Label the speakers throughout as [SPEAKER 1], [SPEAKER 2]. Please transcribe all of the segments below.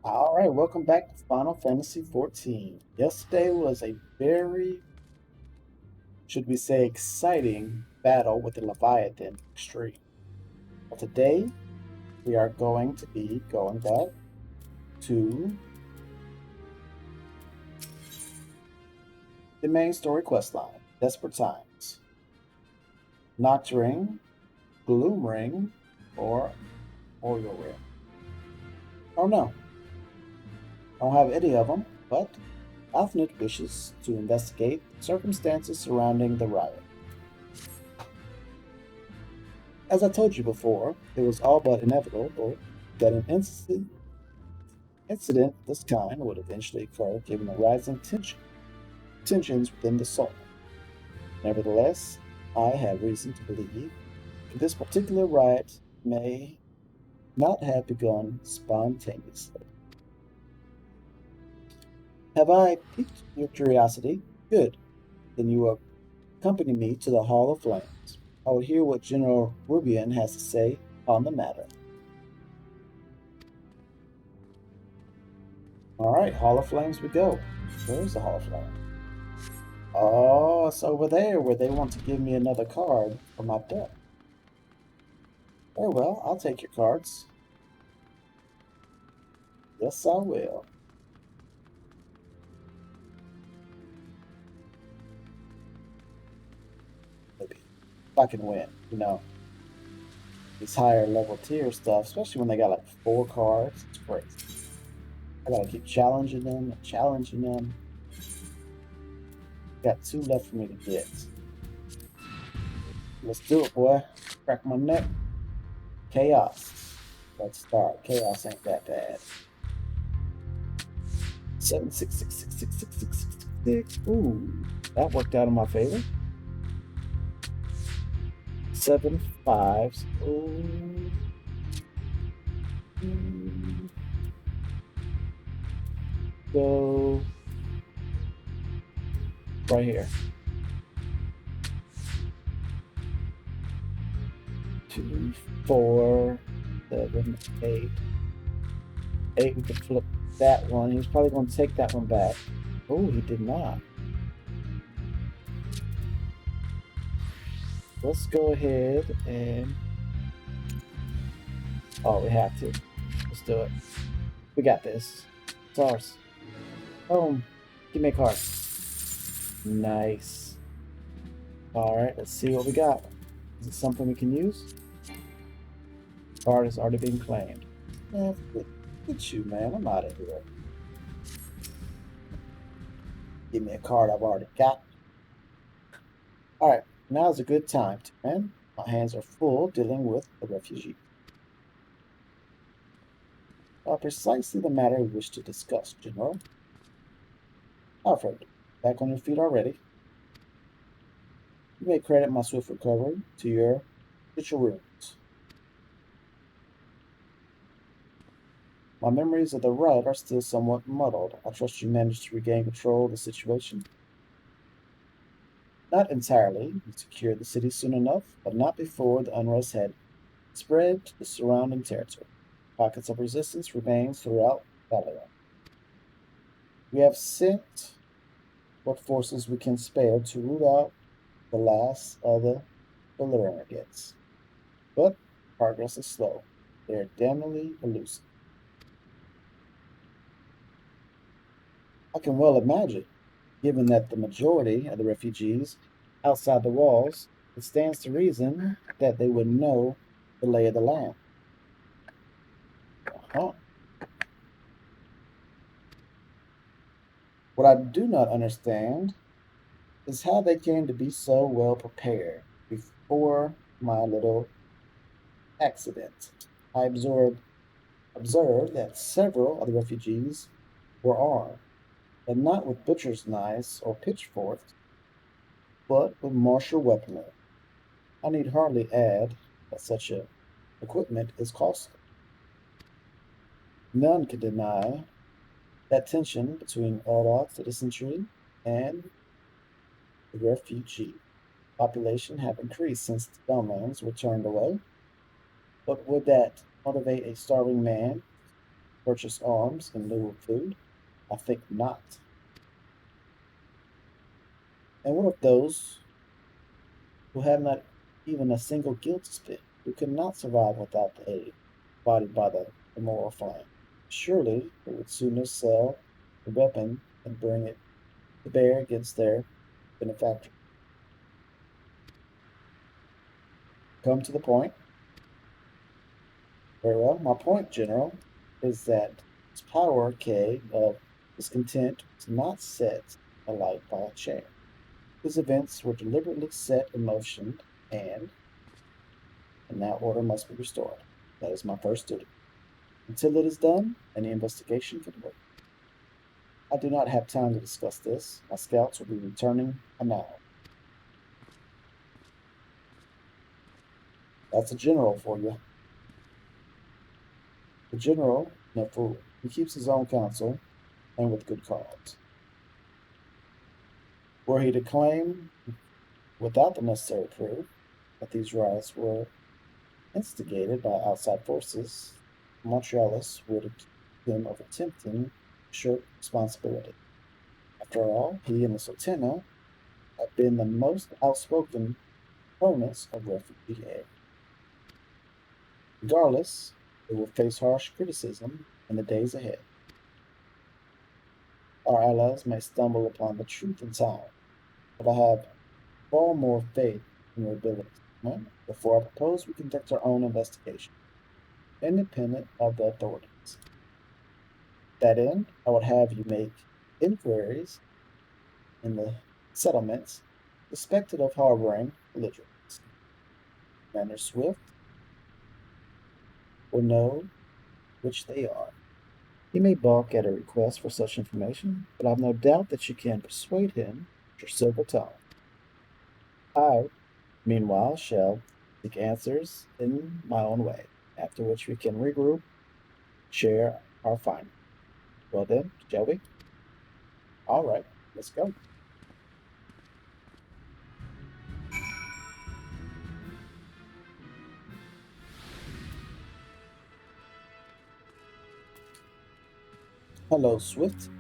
[SPEAKER 1] All right, welcome back to Final Fantasy XIV. Yesterday was a very, should we say, exciting battle with the Leviathan Extreme. But today, we are going to be going back to the main story questline, Desperate Times. Nocturne, Gloom Ring, or Oil Ring. Oh no, I don't have any of them, but Alphanet wishes to investigate the circumstances surrounding the riot. As I told you before, it was all but inevitable that an incident of this kind would eventually occur given the rising tensions within the Sultan. Nevertheless, I have reason to believe that this particular riot may not have begun spontaneously. Have I piqued your curiosity? Good. Then you will accompany me to the Hall of Flames. I will hear what General Rubian has to say on the matter. All right, Hall of Flames we go. Where's the Hall of Flames? Oh, it's over there where they want to give me another card for my deck. Very well, I'll take your cards. Yes, I will. Maybe if I can win, these higher level tier stuff, especially when they got like 4 cards, it's crazy. I gotta keep challenging them and challenging them. Got 2 left for me to get. Let's do it, boy. Crack my neck. Chaos. Let's start. Chaos ain't that bad. 7 6 6 6 6 6 6 6. Ooh, that worked out in my favor. 7 5s. Ooh. Go right here. 2 4 7 8. 8, we could flip that one. He was probably going to take that one back. Oh, he did not. Let's go ahead and... Oh, we have to. Let's do it. We got this. It's ours. Boom. Give me a card. Nice. Alright, let's see what we got. Is it something we can use? Card has already been claimed. Look at you, man. I'm out of here. Give me a card I've already got. Alright, now's a good time to win. My hands are full dealing with the refugee. Precisely the matter we wish to discuss, General. Alfred, back on your feet already. You may credit my swift recovery to your runes. My memories of the riot are still somewhat muddled. I trust you managed to regain control of the situation. Not entirely. We secured the city soon enough, but not before the unrest had spread to the surrounding territory. Pockets of resistance remain throughout Garlean. We have sent what forces we can spare to root out the last of the belligerents. But progress is slow. They are damnably elusive. I can well imagine, given that the majority of the refugees outside the walls, it stands to reason that they would know the lay of the land. Uh-huh. What I do not understand is how they came to be so well prepared before my little accident. I observed that several of the refugees were armed, and not with butcher's knives or pitchforks, but with martial weaponry. I need hardly add that such equipment is costly. None can deny that tension between Ordoc citizenry and the refugee population have increased since the domains were turned away. But would that motivate a starving man Purchase arms in lieu of food? I think not. And what of those who have not even a single guild to spend, who cannot survive without the aid provided by the immoral flame? Surely they would sooner sell the weapon than bring it to bear against their benefactor. Come to the point. Very well. My point, General, is that this power K of discontent was not set alight by a chair. These events were deliberately set in motion, and that order must be restored. That is my first duty. Until it is done, any investigation can wait. I do not have time to discuss this. My scouts will be returning an hour. That's a general for you. The general, no fool. He keeps his own counsel, and with good cause. Were he to claim, without the necessary proof, that these riots were instigated by outside forces, Montrealis would accuse him of attempting to shirk responsibility. After all, he and the Sultana have been the most outspoken opponents of refugee aid. Regardless, they will face harsh criticism in the days ahead. Our allies may stumble upon the truth in time, but I have far more faith in your abilities. Therefore, I propose we conduct our own investigation, independent of the authorities. That end, I would have you make inquiries in the settlements suspected of harboring belligerents. Commander Swift will know which they are. He may balk at a request for such information, but I've no doubt that you can persuade him with your silver tongue. I, meanwhile, shall seek answers in my own way, after which we can regroup, share our findings. Well then, shall we? All right, let's go. Hello, Swift.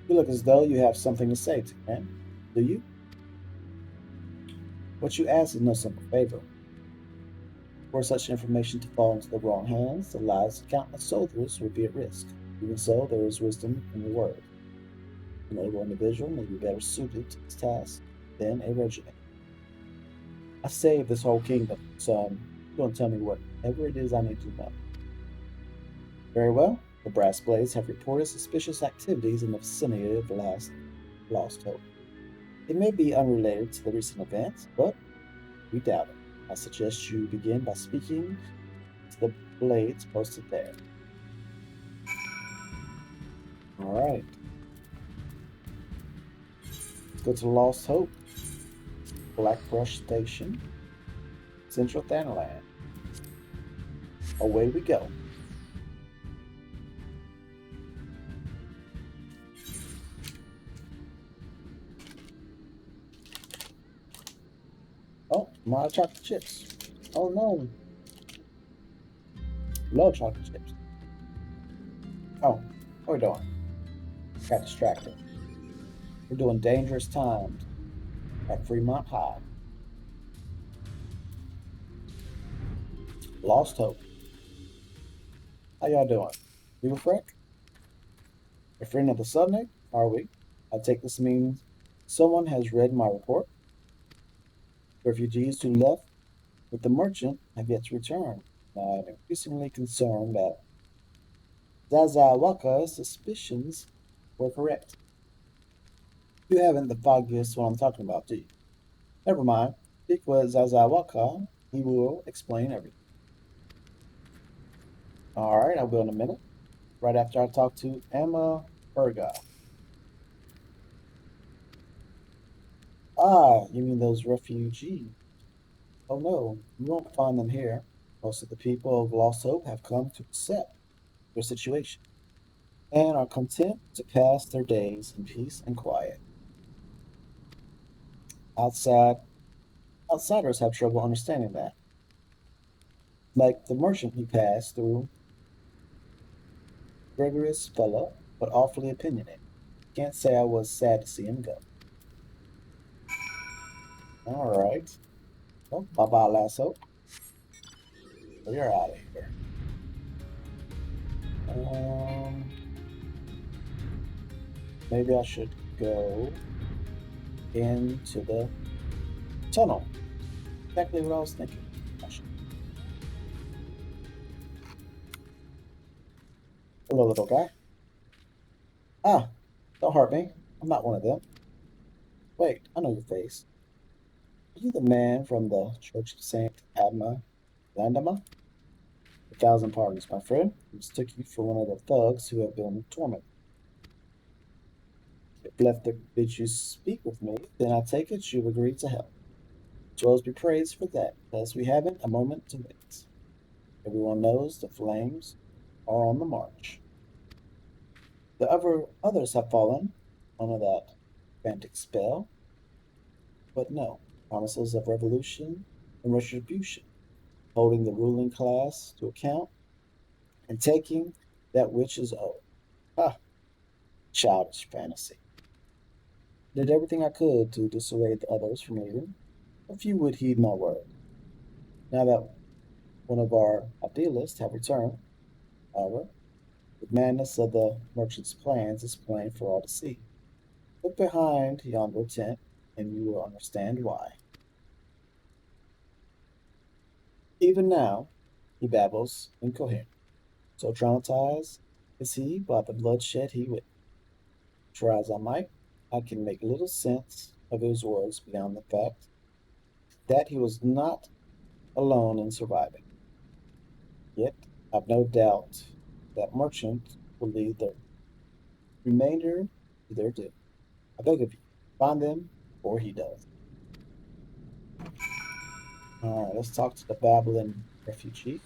[SPEAKER 1] You look as though you have something to say to me, do you? What you ask is no simple favor. Were such information to fall into the wrong hands, the lives of countless soldiers would be at risk. Even so, there is wisdom in your word. An able individual may be better suited to this task than a regiment. I saved this whole kingdom, so you're going to tell me whatever it is I need to know. Very well. The Brass Blades have reported suspicious activities in the vicinity of the last Lost Hope. It may be unrelated to the recent events, but we doubt it. I suggest you begin by speaking to the blades posted there. All right. Let's go to Lost Hope, Blackbrush Station, Central Thanaland. Away we go. Oh, my chocolate chips. Oh no. Love chocolate chips. Oh, what are we doing? Got distracted. We're doing Dangerous Times at Fremont High. Lost Hope. How y'all doing? We were Frank? A friend of the subject? Are we? I take this means someone has read my report. Refugees who left with the merchant have yet to return. I'm increasingly concerned that Zazawaka's suspicions were correct. You haven't the foggiest what I'm talking about, do you? Never mind. Speak with Zazawaka. He will explain everything. All right, I will in a minute. Right after I talk to Emma Berga. Ah, you mean those refugees? Oh no, you won't find them here. Most of the people of Lost Hope have come to accept their situation and are content to pass their days in peace and quiet. Outside Outsiders have trouble understanding that. Like the merchant he passed through, rigorous fellow, but awfully opinionated. Can't say I was sad to see him go. All right. Well, bye-bye, Lasso. We're out of here. Um, maybe I should go into the tunnel. Exactly what I was thinking. Hello, little guy. Ah, don't hurt me. I'm not one of them. Wait, I know your face. Are you the man from the Church of Saint Adma Landama? 1,000 pardons, my friend. I mistook you for one of the thugs who have been tormented. If Lefter bids you speak with me, then I take it you've agreed to help. Jones be praised for that, because we haven't a moment to wait. Everyone knows the flames are on the march. The others have fallen under that frantic spell, but no promises of revolution and retribution, holding the ruling class to account and taking that which is owed. Ah, childish fantasy. Did everything I could to dissuade the others from leaving. A few would heed my word. Now that one of our idealists have returned, however, the madness of the merchant's plans is plain for all to see. Look behind yonder tent, and you will understand why. Even now, he babbles incoherent. So traumatized is he by the bloodshed he witnessed. Try as I might, I can make little sense of his words beyond the fact that he was not alone in surviving. Yet, I've no doubt that merchant will lead the remainder to their doom. I beg of you, find them before he does. All right, let's talk to the babbling refugee.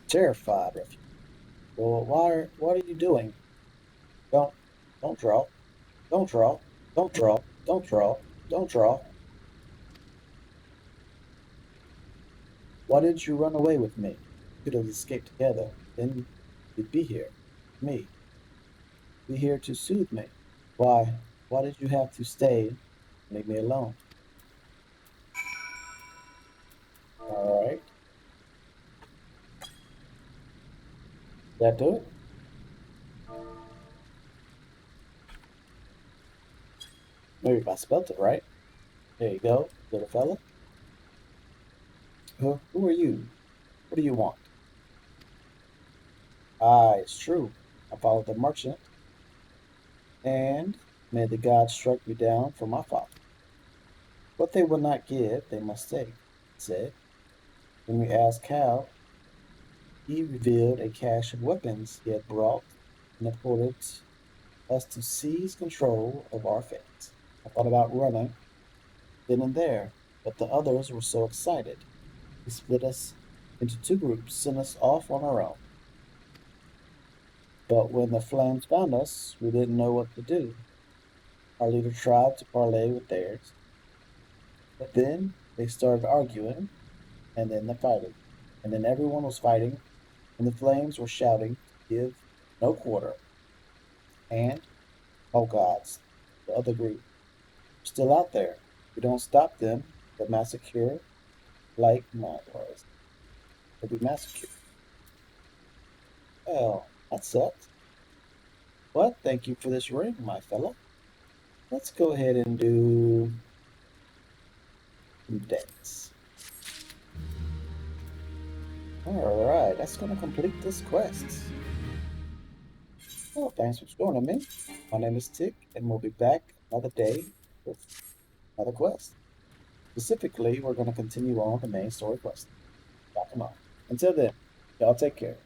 [SPEAKER 1] Terrified refugee. Well, what are you doing? Don't, don't draw. Don't draw. Don't draw. Don't draw. Don't draw. Why didn't you run away with me? We could have escaped together. Then you'd be here. Me. Be here to soothe me. Why did you have to stay and leave me alone? All right. That do it? Maybe if I spelt it right. There you go, little fella. Who are you? What do you want? Ah, it's true. I followed the merchant, and may the gods strike me down for my folly. What they will not give, they must take, he said. When we asked how, he revealed a cache of weapons he had brought and ordered us to seize control of our fate. I thought about running then and there, but the others were so excited. He split us into two groups, sent us off on our own. But when the flames found us, we didn't know what to do. Our leader tried to parley with theirs, but then they started arguing, and then the fighting. And then everyone was fighting, and the flames were shouting to give no quarter. And, oh gods, the other group are still out there. If we don't stop them, the massacre, like mine was, will be massacred. Well, that sucks. But thank you for this ring, my fellow. Let's go ahead and do some debts. Alright, that's going to complete this quest. Well, thanks for joining me. My name is Tick, and we'll be back another day with another quest. Specifically, we're going to continue on the main story quest. Back on. Until then, y'all take care.